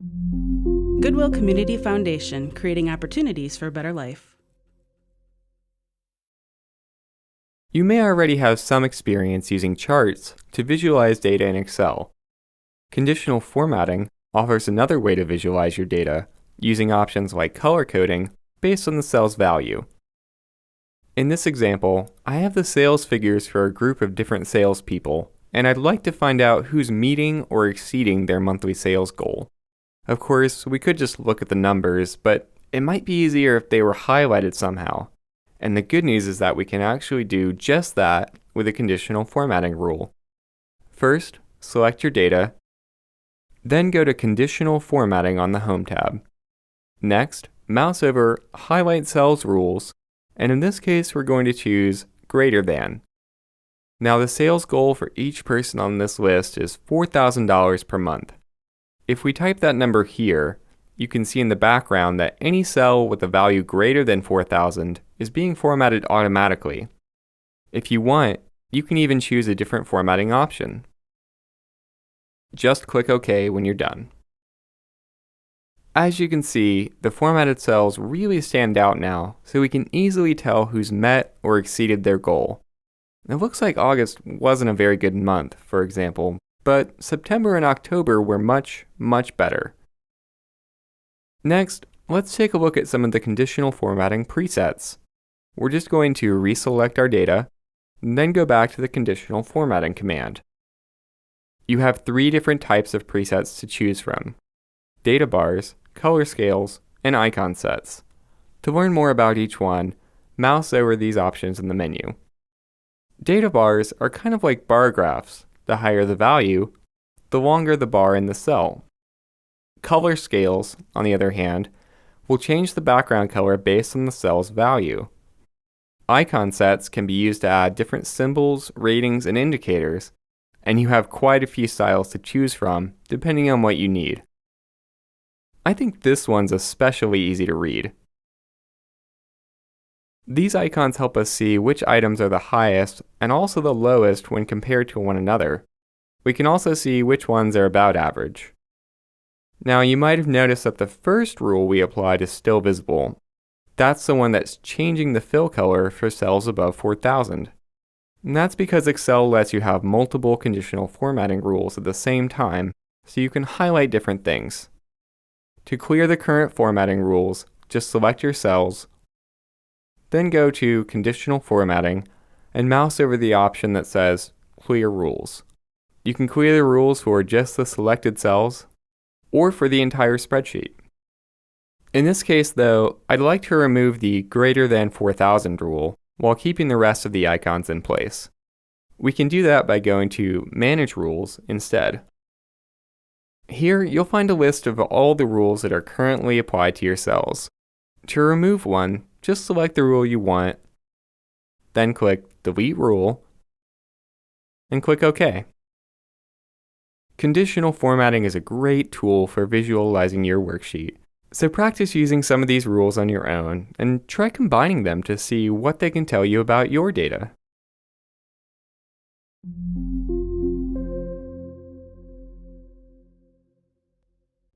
Goodwill Community Foundation, creating opportunities for a better life. You may already have some experience using charts to visualize data in Excel. Conditional formatting offers another way to visualize your data using options like color coding based on the cell's value. In this example, I have the sales figures for a group of different salespeople, and I'd like to find out who's meeting or exceeding their monthly sales goal. Of course, we could just look at the numbers, but it might be easier if they were highlighted somehow. And the good news is that we can actually do just that with a conditional formatting rule. First, select your data, then go to Conditional Formatting on the Home tab. Next, mouse over Highlight Cells Rules, and in this case we're going to choose Greater Than. Now the sales goal for each person on this list is $4,000 per month. If we type that number here, you can see in the background that any cell with a value greater than 4,000 is being formatted automatically. If you want, you can even choose a different formatting option. Just click OK when you're done. As you can see, the formatted cells really stand out now, so we can easily tell who's met or exceeded their goal. It looks like August wasn't a very good month, for example, but September and October were much, much better. Next, let's take a look at some of the conditional formatting presets. We're just going to reselect our data, and then go back to the conditional formatting command. You have 3 different types of presets to choose from: data bars, color scales, and icon sets. To learn more about each one, mouse over these options in the menu. Data bars are kind of like bar graphs. The higher the value, the longer the bar in the cell. Color scales, on the other hand, will change the background color based on the cell's value. Icon sets can be used to add different symbols, ratings, and indicators, and you have quite a few styles to choose from depending on what you need. I think this one's especially easy to read. These icons help us see which items are the highest and also the lowest when compared to one another. We can also see which ones are about average. Now you might have noticed that the first rule we applied is still visible. That's the one that's changing the fill color for cells above 4,000. And that's because Excel lets you have multiple conditional formatting rules at the same time, so you can highlight different things. To clear the current formatting rules, just select your cells, then go to Conditional Formatting and mouse over the option that says Clear Rules. You can clear the rules for just the selected cells or for the entire spreadsheet. In this case though, I'd like to remove the greater than 4,000 rule while keeping the rest of the icons in place. We can do that by going to Manage Rules instead. Here, you'll find a list of all the rules that are currently applied to your cells. To remove one, just select the rule you want, then click Delete Rule, and click OK. Conditional formatting is a great tool for visualizing your worksheet, so practice using some of these rules on your own and try combining them to see what they can tell you about your data.